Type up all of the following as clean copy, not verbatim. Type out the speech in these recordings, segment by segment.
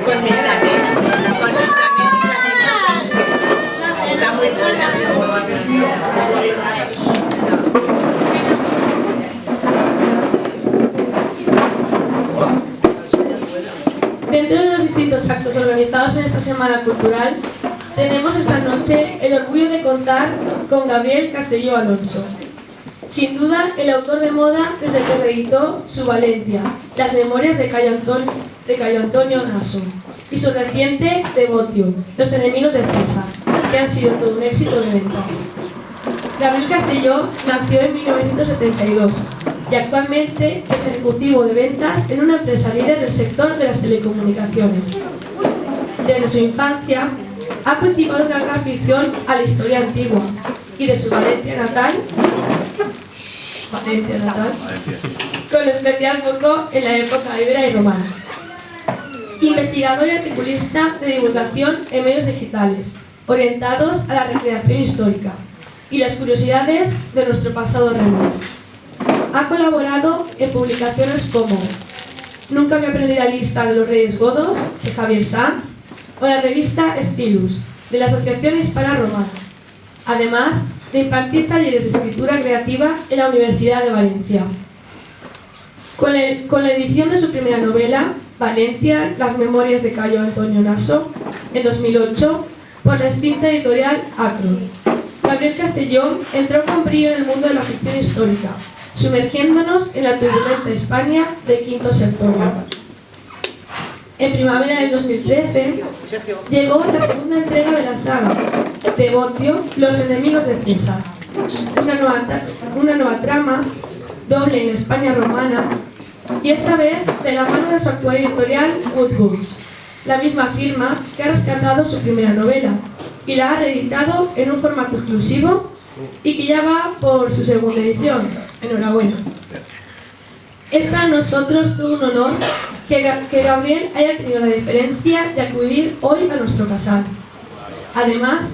Con Mesanet. Está muy buena. Dentro de los distintos actos organizados en esta Semana Cultural, tenemos esta noche el orgullo de contar con Gabriel Castelló Alonso. Sin duda, el autor de moda desde que reeditó su Valencia, Las Memorias de Cayo Antonio Naso, y su reciente Devotio, Los Enemigos de César, que han sido todo un éxito de ventas. Gabriel Castelló nació en 1972 y actualmente es ejecutivo de ventas en una empresa líder del sector de las telecomunicaciones. Desde su infancia ha cultivado una gran afición a la historia antigua y de su Valencia natal, con especial foco en la época ibera y romana. Investigador y articulista de divulgación en medios digitales, orientados a la recreación histórica y las curiosidades de nuestro pasado remoto. Ha colaborado en publicaciones como Nunca me aprendí la lista de los Reyes Godos, de Javier Sanz, o la revista Stilus, de la Asociación Hispana Romana, además de impartir talleres de escritura creativa en la Universidad de Valencia. Con la edición de su primera novela, Valencia, Las Memorias de Cayo Antonio Naso, en 2008, por la extinta editorial Acron, Gabriel Castelló entró con brío en el mundo de la ficción histórica, sumergiéndonos en la turbulenta España de Quinto Sertorio. En primavera del 2013 llegó la segunda entrega de la saga, Devotio, Los Enemigos de César, una nueva trama, doble en España romana, y esta vez de la mano de su actual editorial Good Books, la misma firma que ha rescatado su primera novela y la ha reeditado en un formato exclusivo y que ya va por su segunda edición. Enhorabuena. Es para nosotros todo un honor que Gabriel haya tenido la deferencia de acudir hoy a nuestro casal. Además,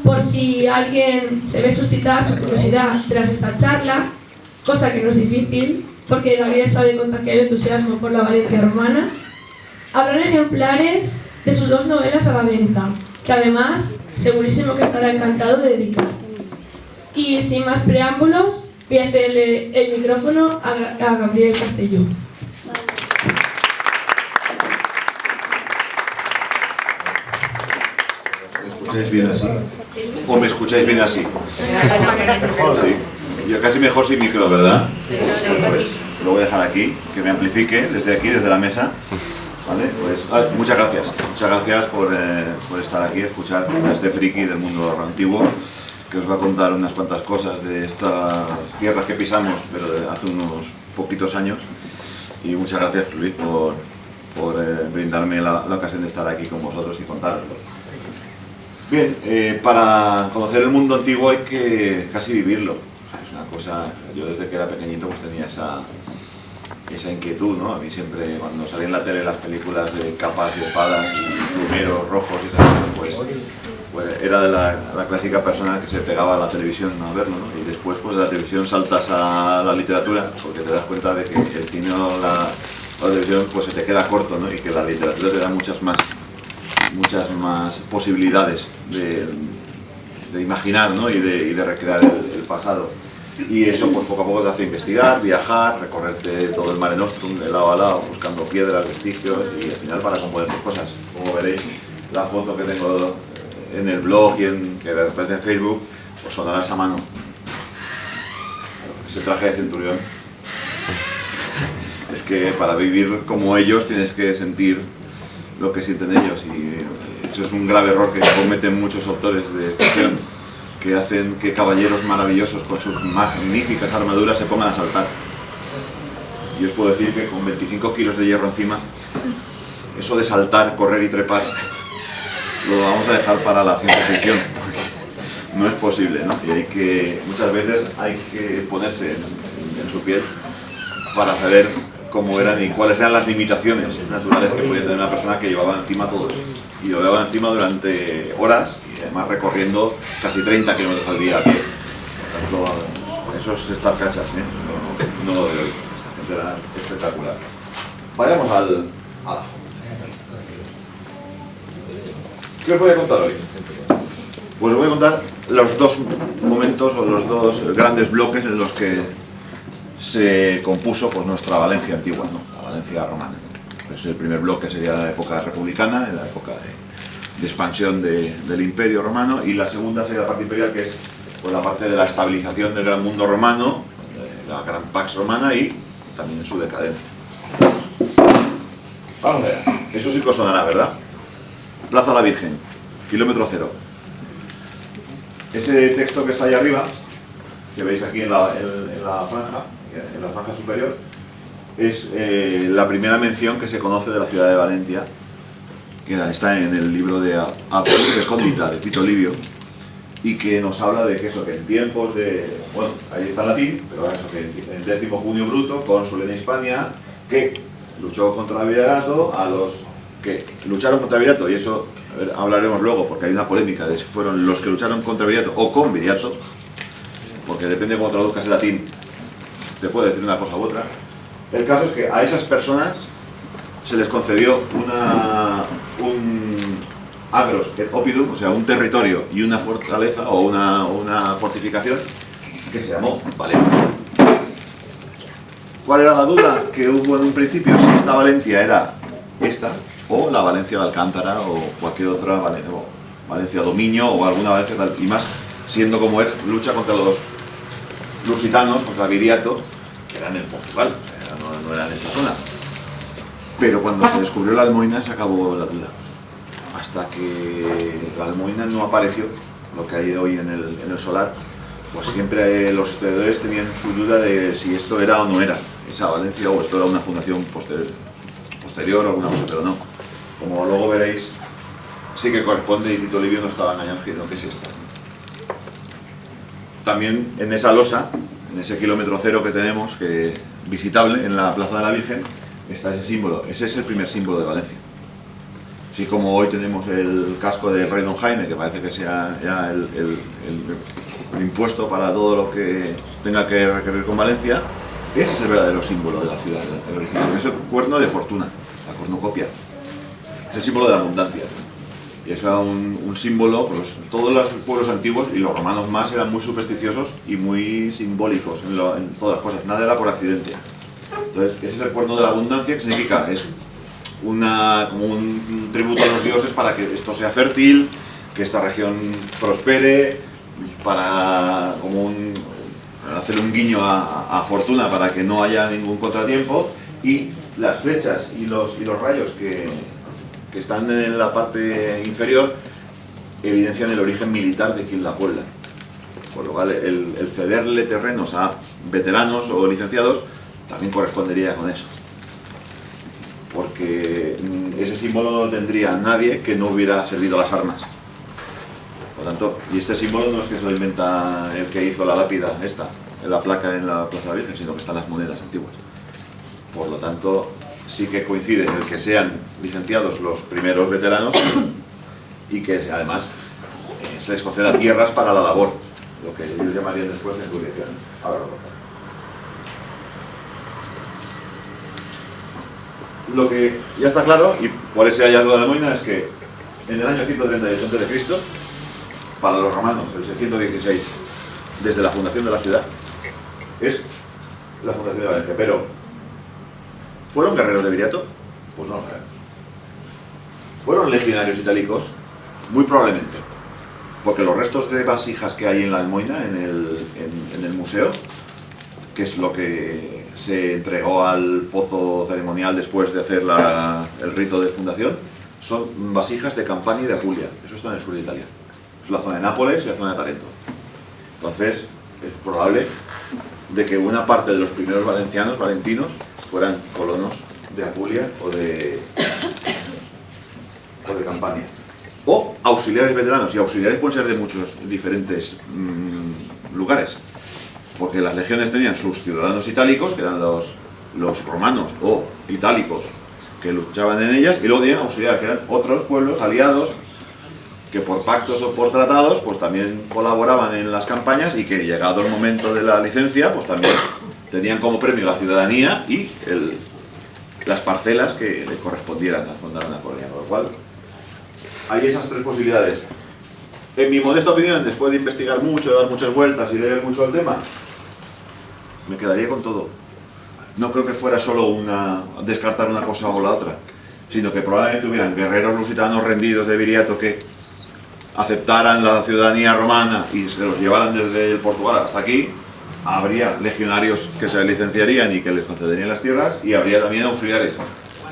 por si alguien se ve suscitar su curiosidad tras esta charla, cosa que no es difícil, porque Gabriel sabe contagiar el entusiasmo por la Valencia romana, habrán ejemplares de sus dos novelas a la venta, que además segurísimo que estará encantado de dedicar. Y sin más preámbulos, voy a cederle el micrófono a Gabriel Castelló. ¿Me escucháis bien así? ¿O me escucháis bien así? Sí. Yo casi mejor sin micro, ¿verdad? Pues lo voy a dejar aquí, que me amplifique desde aquí, desde la mesa. ¿Vale? Pues, muchas gracias por estar aquí, escuchar a este friki del mundo antiguo, que os va a contar unas cuantas cosas de estas tierras que pisamos, pero de hace unos poquitos años. Y muchas gracias, Luis, por brindarme la ocasión de estar aquí con vosotros y contarlo. Bien, para conocer el mundo antiguo hay que casi vivirlo. Es una cosa, yo desde que era pequeñito pues tenía esa inquietud, ¿no? A mí siempre, cuando salían en la tele las películas de capas y espadas y plumeros rojos y esas cosas, pues era de la clásica persona que se pegaba a la televisión a verlo, ¿no? Y después pues de la televisión saltas a la literatura, porque te das cuenta de que el cine o la televisión pues se te queda corto, ¿no? Y que la literatura te da muchas más posibilidades de imaginar, ¿no? y de recrear el pasado. Y eso pues poco a poco te hace investigar, viajar, recorrerte todo el Mare Nostrum de lado a lado, buscando piedras, vestigios y al final para componer tus cosas. Como veréis, la foto que tengo en el blog y que aparece en Facebook, os sonará esa mano. Ese traje de centurión. Es que para vivir como ellos tienes que sentir lo que sienten ellos, y eso es un grave error que cometen muchos autores de ficción, que hacen que caballeros maravillosos con sus magníficas armaduras se pongan a saltar. Y os puedo decir que con 25 kilos de hierro encima, eso de saltar, correr y trepar, lo vamos a dejar para la ciencia ficción, porque no es posible, ¿no? Y muchas veces hay que ponerse en su piel para saber cómo eran y cuáles eran las limitaciones naturales que podía tener una persona que llevaba encima todo eso. Y lo llevaba encima durante horas, y además recorriendo casi 30 kilómetros al día a pie. Por tanto, esos estarcachas, no lo de hoy. Esta gente era espectacular. Vayamos ¡Hala! ¿Qué os voy a contar hoy? Pues os voy a contar los dos momentos o los dos grandes bloques en los que se compuso pues, nuestra Valencia antigua, ¿no? La Valencia romana. Pues el primer bloque sería la época republicana, en la época de expansión del Imperio Romano, y la segunda sería la parte imperial, que es pues, la parte de la estabilización del gran mundo romano, la gran Pax Romana y también su decadencia. Vamos allá. Eso sí que os sonará, ¿verdad? Plaza la Virgen, kilómetro cero. Ese texto que está ahí arriba, que veis aquí en la franja superior, es la primera mención que se conoce de la ciudad de Valencia, que está en el libro de Apologia Recóndita de Tito Livio, y que nos habla de que eso, que en tiempos de... Bueno, ahí está en latín, pero eso, que en 10 Junio Bruto, cónsul en Hispania, que luchó contra Viriato, a los que lucharon contra Viriato, y eso a ver, hablaremos luego, porque hay una polémica de si fueron los que lucharon contra Viriato o con Viriato, porque depende de cómo traduzcas el latín, te puede decir una cosa u otra. El caso es que a esas personas se les concedió un agros et oppidum, o sea, un territorio y una fortaleza o una fortificación que se llamó Valencia. ¿Cuál era la duda que hubo en un principio? Si esta Valencia era esta, o la Valencia de Alcántara, o cualquier otra Valencia Dominio, o alguna Valencia tal, y más siendo como era lucha contra los lusitanos, contra Viriato, que eran en Portugal, no eran en esa zona. Pero cuando se descubrió la Almoina se acabó la duda. Hasta que la Almoina no apareció, lo que hay hoy en el solar, pues siempre los historiadores tenían su duda de si esto era o no era esa Valencia, o esto era una fundación posterior o alguna cosa, pero no. Como luego veréis, sí que corresponde, y Tito Livio no estaba engañando, que es esta. También en esa losa, en ese kilómetro cero que tenemos, que visitable en la Plaza de la Virgen, está ese símbolo. Ese es el primer símbolo de Valencia. Así como hoy tenemos el casco del rey Don Jaime, que parece que sea ya el impuesto para todo lo que tenga que requerir con Valencia, ese es el verdadero símbolo de la ciudad, el original. Es el cuerno de fortuna, la cornucopia. Es el símbolo de la abundancia. Y eso era un símbolo, pues todos los pueblos antiguos, y los romanos más, eran muy supersticiosos y muy simbólicos en todas las cosas. Nada era por accidente. Entonces, ese es el cuerno de la abundancia, que significa, es como un tributo a los dioses para que esto sea fértil, que esta región prospere, para hacer un guiño a fortuna para que no haya ningún contratiempo, y las flechas y los rayos que están en la parte inferior evidencian el origen militar de quien la puebla. Por lo cual el cederle terrenos a veteranos o licenciados también correspondería con eso. Porque ese símbolo no lo tendría nadie que no hubiera servido las armas. Por lo tanto, y este símbolo no es que se lo inventa el que hizo la lápida en la placa en la Plaza de la Virgen, sino que están las monedas antiguas. Por lo tanto, sí que coincide en el que sean licenciados los primeros veteranos y que además se les conceda tierras para la labor, lo que ellos llamarían después centuriación. Ahora lo que ya está claro, y por ese hallazgo de la Almoina, es que en el año 138 a.C., para los romanos, el 616, desde la fundación de la ciudad, es la fundación de Valencia. Pero, ¿fueron guerreros de Viriato? Pues no lo sabemos. ¿Fueron legionarios itálicos? Muy probablemente. Porque los restos de vasijas que hay en la Almoina, en el museo, que es lo que se entregó al pozo ceremonial después de hacer el rito de fundación, son vasijas de Campania y de Apulia. Eso está en el sur de Italia. Es la zona de Nápoles y la zona de Tarento. Entonces, es probable de que una parte de los primeros valentinos, fueran colonos de Apulia o de Campania. O auxiliares veteranos, y auxiliares pueden ser de muchos diferentes lugares. Porque las legiones tenían sus ciudadanos itálicos, que eran los romanos o itálicos que luchaban en ellas, y luego tenían auxiliares, que eran otros pueblos aliados que por pactos o por tratados pues también colaboraban en las campañas, y que llegado el momento de la licencia pues también tenían como premio la ciudadanía y las parcelas que le correspondieran al fundar una colonia. Con lo cual, hay esas tres posibilidades. En mi modesta opinión, después de investigar mucho, de dar muchas vueltas y leer mucho el tema, me quedaría con todo. No creo que fuera solo descartar una cosa o la otra, sino que probablemente hubieran guerreros lusitanos rendidos de Viriato que aceptaran la ciudadanía romana y se los llevaran desde el Portugal hasta aquí. Habría legionarios que se licenciarían y que les concederían las tierras, y habría también auxiliares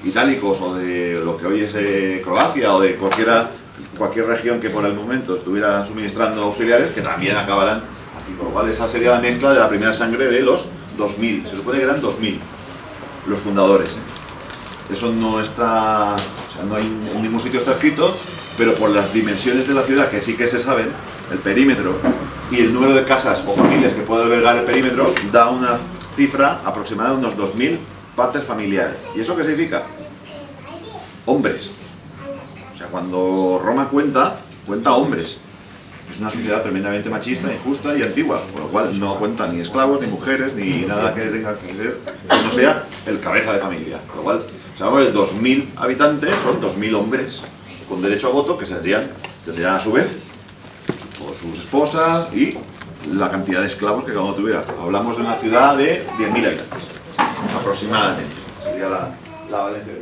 itálicos o de lo que hoy es Croacia o de cualquier región que por el momento estuviera suministrando auxiliares, que también acabarán aquí. Con lo cual esa sería la mezcla de la primera sangre de los 2000. Se supone que eran 2000 los fundadores. Eso no está, o sea, no hay en ningún sitio está escrito, pero por las dimensiones de la ciudad, que sí que se saben, el perímetro y el número de casas o familias que puede albergar el perímetro, da una cifra aproximada de unos 2000 partes familiares. ¿Y eso qué significa? Hombres. O sea, cuando Roma cuenta hombres. Es una sociedad tremendamente machista, injusta y antigua, por lo cual no cuenta ni esclavos, ni mujeres, ni nada que tenga que ser que no sea el cabeza de familia. Por lo cual, si hablamos de 2000 habitantes, son 2000 hombres con derecho a voto que tendrían a su vez sus esposas y la cantidad de esclavos que cada uno tuviera. Hablamos de una ciudad de 10.000 habitantes, aproximadamente. Sería la Valencia.